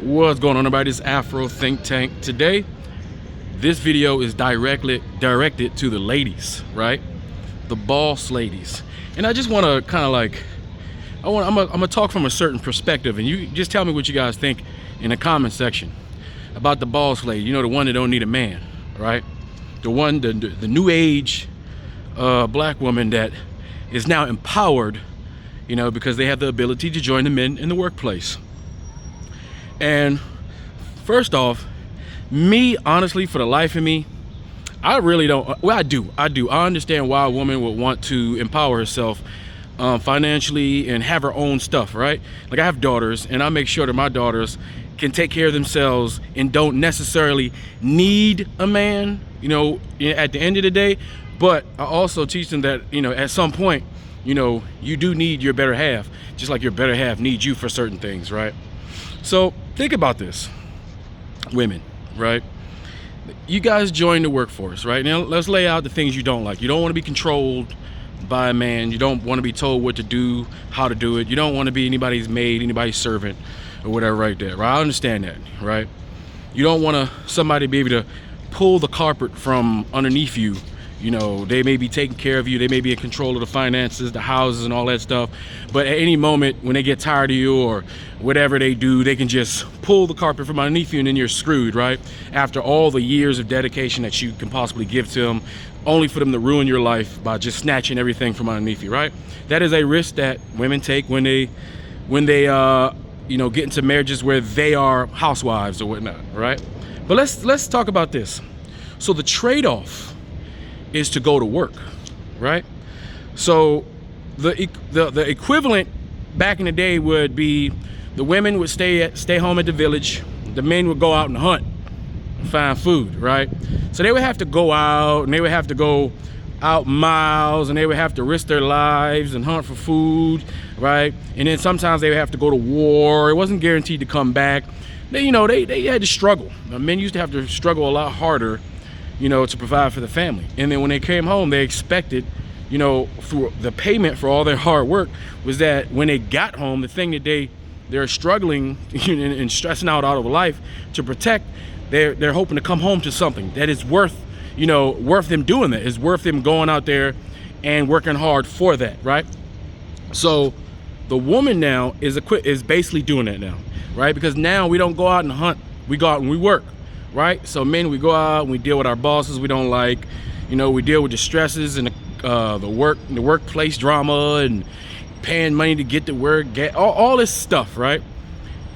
What's going on, everybody? This is Afro Think Tank. Today, this video is directed to the ladies, right? The boss ladies. And I just want to kind of like, I'm gonna talk from a certain perspective, and you just tell me what you guys think in the comment section about the boss lady. You know, the one that don't need a man, right? The one, the new age black woman that is now empowered, you know, because they have the ability to join the men in the workplace. And first off, me, honestly, for the life of me, I really don't, well, I do. I understand why a woman would want to empower herself financially and have her own stuff, right? Like, I have daughters, and I make sure that my daughters can take care of themselves and don't necessarily need a man, you know, at the end of the day. But I also teach them that, you know, at some point, you know, you do need your better half, just like your better half needs you for certain things, right? So think about this, women, right? You guys join the workforce, right? Now let's lay out the things you don't like. You don't want to be controlled by a man. You don't want to be told what to do, how to do it. You don't want to be anybody's maid, anybody's servant, or whatever right there, right? I understand that, right? You don't want somebody to be able to pull the carpet from underneath you. You know, they may be taking care of you, they may be in control of the finances, the houses, and all that stuff. But at any moment, when they get tired of you or whatever they do, they can just pull the carpet from underneath you, and then you're screwed, right? After all the years of dedication that you can possibly give to them, only for them to ruin your life by just snatching everything from underneath you, right? That is a risk that women take when they you know, get into marriages where they are housewives or whatnot, right? But let's talk about this. So the trade-off is to go to work, right? So the equivalent back in the day would be the women would stay home at the village, the men would go out and hunt and find food, right? So they would have to go out, and they would have to go out miles, and they would have to risk their lives and hunt for food, right? And then sometimes they would have to go to war. It wasn't guaranteed to come back. They had to struggle. Men used to have to struggle a lot harder, you know, to provide for the family. And then when they came home, they expected, you know, through the payment for all their hard work was that when they got home, the thing that they're struggling and stressing out of life to protect, they're hoping to come home to something that is worth them doing that. It's worth them going out there and working hard for that, right? So the woman now is basically doing that now, right? Because now we don't go out and hunt, we go out and we work. Right? So men, we go out and we deal with our bosses we don't like. You know, we deal with the stresses and the workplace drama and paying money to get to work, all this stuff, right?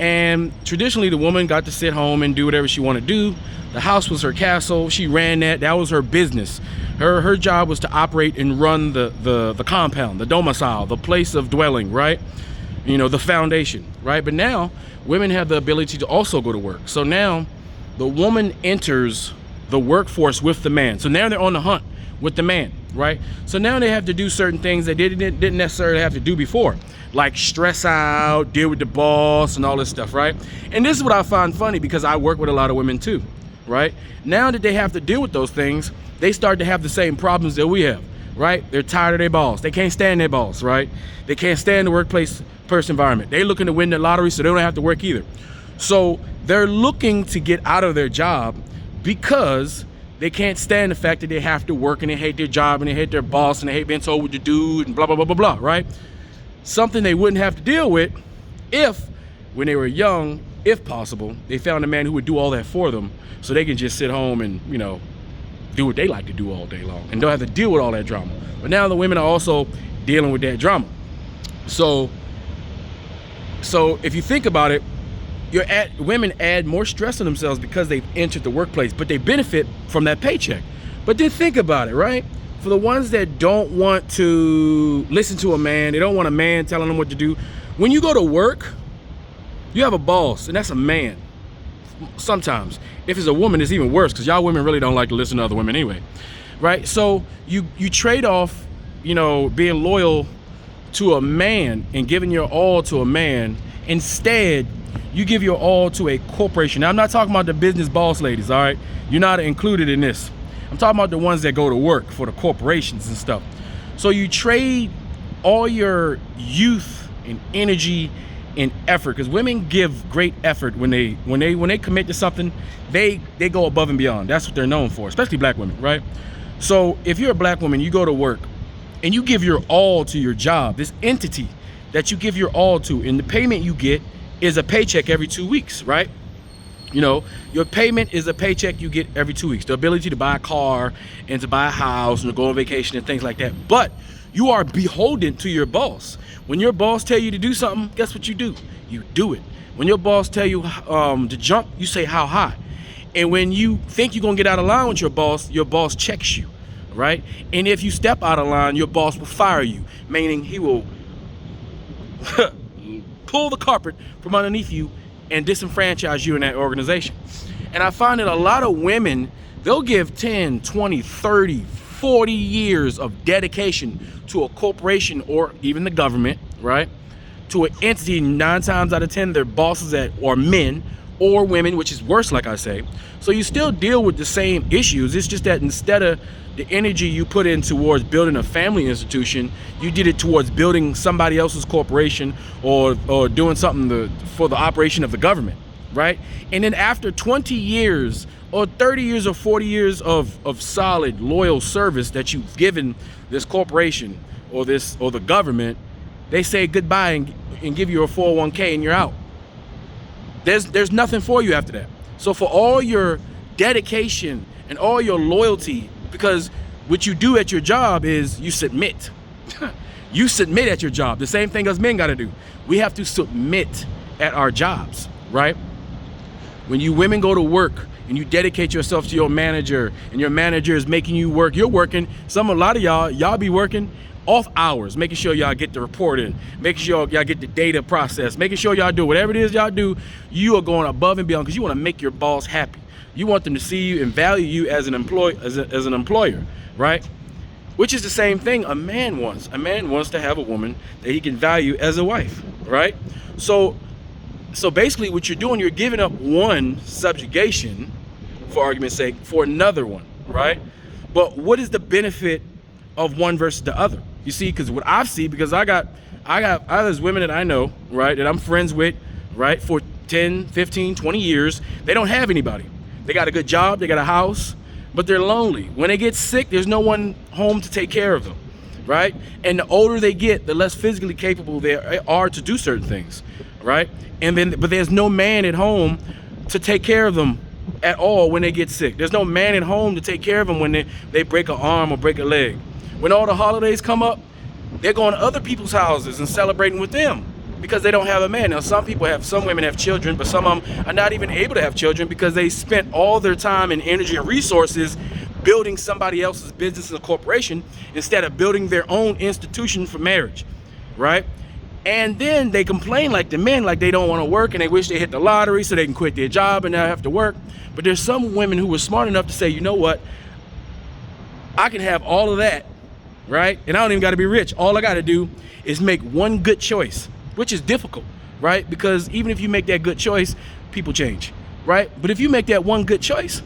And traditionally, the woman got to sit home and do whatever she wanted to do. The house was her castle. She ran that. That was her business. Her job was to operate and run the compound, the domicile, the place of dwelling, right? You know, the foundation, right? But now women have the ability to also go to work. So now the woman enters the workforce with the man. So now they're on the hunt with the man, right? So now they have to do certain things they didn't necessarily have to do before, like stress out, deal with the boss, and all this stuff, right? And this is what I find funny, because I work with a lot of women too, right? Now that they have to deal with those things, they start to have the same problems that we have, right? They're tired of their boss. They can't stand their boss, right? They can't stand the workplace environment. They're looking to win the lottery so they don't have to work either. So they're looking to get out of their job because they can't stand the fact that they have to work, and they hate their job, and they hate their boss, and they hate being told what to do, and blah, blah, blah, blah, blah, right? Something they wouldn't have to deal with if, when they were young, if possible, they found a man who would do all that for them, so they can just sit home and, you know, do what they like to do all day long and don't have to deal with all that drama. But now the women are also dealing with that drama. So if you think about it, women add more stress on themselves because they've entered the workplace, but they benefit from that paycheck. But then think about it, right? For the ones that don't want to listen to a man, they don't want a man telling them what to do. When you go to work, you have a boss, and that's a man. Sometimes. If it's a woman, it's even worse, because y'all women really don't like to listen to other women anyway, right? So you trade off, you know, being loyal to a man and giving your all to a man. Instead, you give your all to a corporation. Now, I'm not talking about the business boss ladies, all right? You're not included in this. I'm talking about the ones that go to work for the corporations and stuff. So you trade all your youth and energy and effort, because women give great effort when they commit to something. They go above and beyond. That's what they're known for, especially black women, right? So if you're a black woman, you go to work and you give your all to your job, this entity that you give your all to, and the payment you get is a paycheck every 2 weeks, right? You know, your payment is a paycheck you get every 2 weeks. The ability to buy a car and to buy a house and to go on vacation and things like that. But you are beholden to your boss. When your boss tell you to do something, guess what you do? You do it. When your boss tell you to jump, you say how high. And when you think you're gonna get out of line with your boss checks you, right? And if you step out of line, your boss will fire you, meaning he will pull the carpet from underneath you and disenfranchise you in that organization. And I find that a lot of women, they'll give 10, 20, 30, 40 years of dedication to a corporation or even the government, right? To an entity. 9 times out of 10, their bosses are men or women, which is worse, like I say. So you still deal with the same issues. It's just that instead of the energy you put in towards building a family institution, you did it towards building somebody else's corporation or doing something for the operation of the government, right? And then after 20 years or 30 years or 40 years of solid, loyal service that you've given this corporation or the government, they say goodbye and give you a 401k and you're out. There's nothing for you after that. So for all your dedication and all your loyalty, because what you do at your job is you submit. You submit at your job. The same thing as men got to do. We have to submit at our jobs, right? When you women go to work and you dedicate yourself to your manager and your manager is making you work, you're working. A lot of y'all be working off hours, making sure y'all get the report in, making sure y'all get the data processed, making sure y'all do whatever it is y'all do. You are going above and beyond because you want to make your boss happy. You want them to see you and value you as an employer, right? Which is the same thing a man wants. A man wants to have a woman that he can value as a wife, right? So basically what you're doing, you're giving up one subjugation, for argument's sake, for another one, right? But what is the benefit of one versus the other? You see, because what I see, because I got there's women that I know, right, that I'm friends with, right, for 10, 15, 20 years. They don't have anybody. They got a good job, they got a house, but they're lonely. When they get sick, there's no one home to take care of them, right? And the older they get, the less physically capable they are to do certain things, right? But there's no man at home to take care of them at all when they get sick. There's no man at home to take care of them when they break an arm or break a leg. When all the holidays come up, they're going to other people's houses and celebrating with them because they don't have a man. Now, some women have children, but some of them are not even able to have children because they spent all their time and energy and resources building somebody else's business and corporation instead of building their own institution for marriage, right? And then they complain like the men, like they don't want to work and they wish they hit the lottery so they can quit their job and not have to work. But there's some women who were smart enough to say, you know what? I can have all of that, right? And I don't even got to be rich. All I got to do is make one good choice, which is difficult, right? Because even if you make that good choice, people change, right? But if you make that one good choice,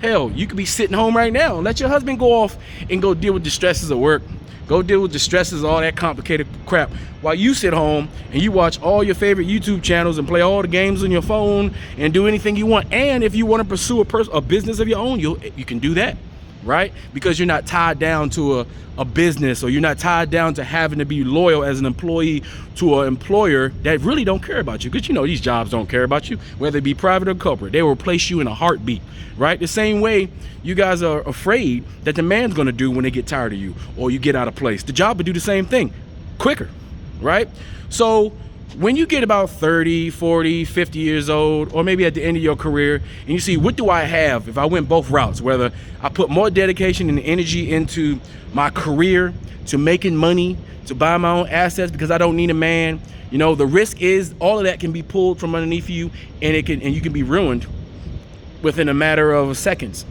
hell, you could be sitting home right now. Let your husband go off and go deal with the stresses of work. Go deal with the stresses, all that complicated crap, while you sit home and you watch all your favorite YouTube channels and play all the games on your phone and do anything you want. And if you want to pursue a business of your own, you can do that, right? Because you're not tied down to a business, or you're not tied down to having to be loyal as an employee to an employer that really don't care about you. Because you know these jobs don't care about you, whether it be private or corporate. They will replace you in a heartbeat, right? The same way you guys are afraid that the man's gonna do when they get tired of you or you get out of place. The job will do the same thing, quicker, right? So when you get about 30, 40, 50 years old, or maybe at the end of your career, and you see, what do I have if I went both routes? Whether I put more dedication and energy into my career, to making money, to buy my own assets because I don't need a man. You know, the risk is all of that can be pulled from underneath you, and you can be ruined within a matter of seconds.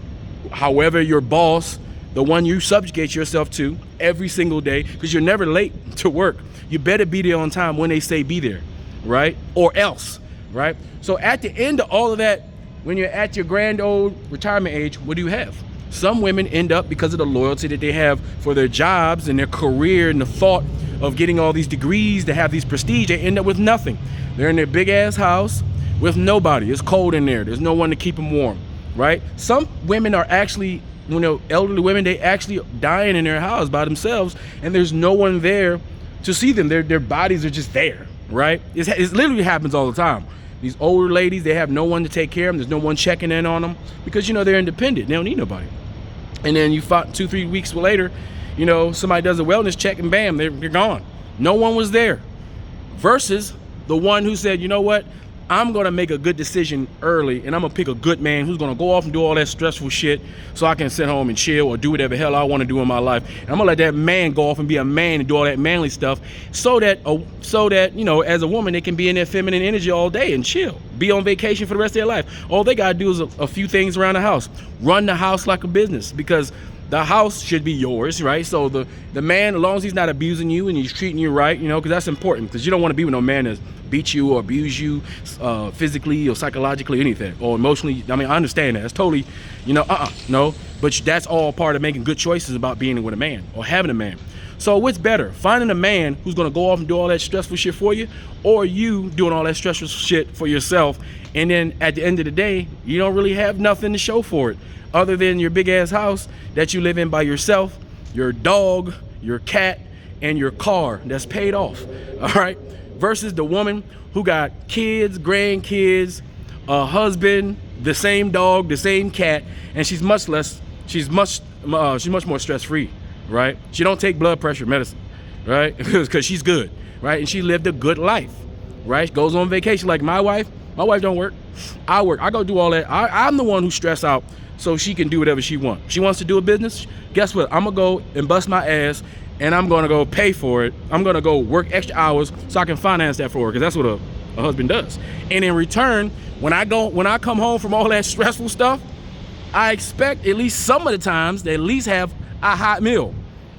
However, your boss, the one you subjugate yourself to every single day, because you're never late to work. You better be there on time when they say be there, right? Or else, right? So at the end of all of that, when you're at your grand old retirement age, what do you have? Some women end up, because of the loyalty that they have for their jobs and their career and the thought of getting all these degrees to have these prestige, they end up with nothing. They're in their big ass house with nobody. It's cold in there. There's no one to keep them warm, right? Some women are actually, you know, elderly women, they actually dying in their house by themselves, and there's no one there to see them. Their bodies are just there, right? It literally happens all the time. These older ladies, they have no one to take care of them. There's no one checking in on them because, you know, they're independent. They don't need nobody. And then you find 2-3 weeks later, you know, somebody does a wellness check and bam, they're gone. No one was there. Versus the one who said, you know what, I'm gonna make a good decision early, and I'm gonna pick a good man who's gonna go off and do all that stressful shit so I can sit home and chill or do whatever hell I want to do in my life. And I'm gonna let that man go off and be a man and do all that manly stuff so that you know, as a woman, they can be in their feminine energy all day and chill, be on vacation for the rest of their life. All they gotta do is a few things around the house. Run the house like a business, because the house should be yours, right? So the man, as long as he's not abusing you and he's treating you right, you know, because that's important, because you don't want to be with no man that's beat you or abuse you physically or psychologically, anything, or emotionally. I mean, I understand that. It's totally, you know, no. But that's all part of making good choices about being with a man or having a man. So what's better, finding a man who's gonna go off and do all that stressful shit for you, or you doing all that stressful shit for yourself, and then at the end of the day, you don't really have nothing to show for it other than your big ass house that you live in by yourself, your dog, your cat, and your car that's paid off, all right? Versus the woman who got kids, grandkids, a husband, the same dog, the same cat, and she's much more stress-free, right? She don't take blood pressure medicine, right? Because she's good, right? And she lived a good life, right? Goes on vacation like my wife. My wife don't work. I work. I go do all that. I'm the one who stress out so she can do whatever she wants. She wants to do a business. Guess what? I'm gonna go and bust my ass, and I'm gonna go pay for it. I'm gonna go work extra hours so I can finance that for her, because that's what a husband does. And in return, when I come home from all that stressful stuff, I expect at least some of the times to at least have a hot meal,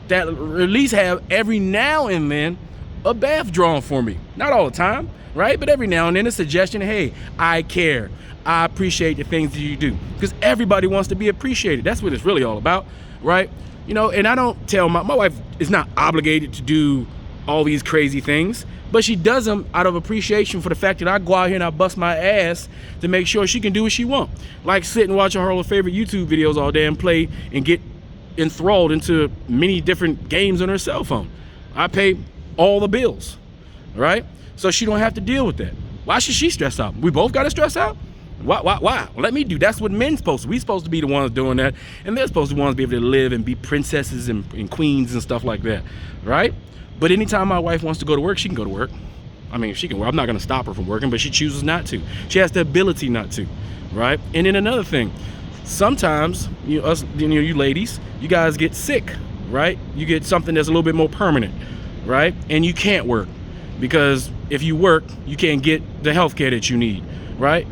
that at least have every now and then a bath drawn for me. Not all the time, right? But every now and then a suggestion, hey, I care. I appreciate the things that you do, because everybody wants to be appreciated. That's what it's really all about, right? You know, and I don't tell my wife is not obligated to do all these crazy things, but she does them out of appreciation for the fact that I go out here and I bust my ass to make sure she can do what she wants. Like sit and watch her favorite YouTube videos all day and play and get enthralled into many different games on her cell phone. I pay all the bills, right? So she don't have to deal with that. Why should she stress out? We both got to stress out? Why? Let me do. That's what men's supposed to. We supposed to be the ones doing that, and they're supposed to be the ones to be able to live and be princesses and queens and stuff like that, right? But anytime my wife wants to go to work, she can go to work. I mean, she can work. I'm not going to stop her from working, but she chooses not to. She has the ability not to, right? And then another thing, sometimes you ladies, you guys get sick, right? You get something that's a little bit more permanent, right? And you can't work, because if you work, you can't get the health care that you need, right?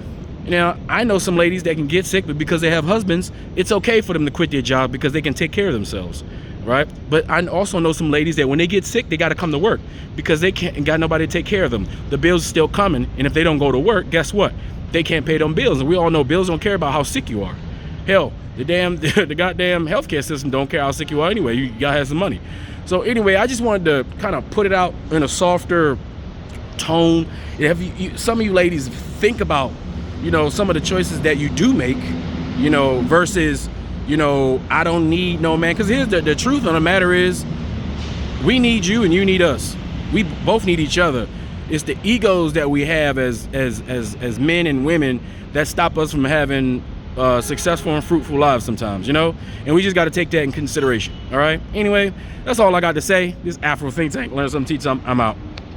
Now, I know some ladies that can get sick, but because they have husbands, it's okay for them to quit their job because they can take care of themselves, right? But I also know some ladies that when they get sick, they got to come to work because they can't got nobody to take care of them. The bills are still coming, and if they don't go to work, guess what? They can't pay them bills, and we all know bills don't care about how sick you are. Hell, the goddamn healthcare system don't care how sick you are anyway. You gotta have some money. So anyway, I just wanted to kind of put it out in a softer tone. Some of you ladies think about, you know, some of the choices that you do make, you know, versus, you know, I don't need no man. Because here's the truth on the matter is, we need you and you need us. We both need each other. It's the egos that we have as men and women that stop us from having successful and fruitful lives sometimes, you know? And we just got to take that in consideration, all right? Anyway, that's all I got to say. This is Afro Think Tank. Learn something, teach something. I'm out.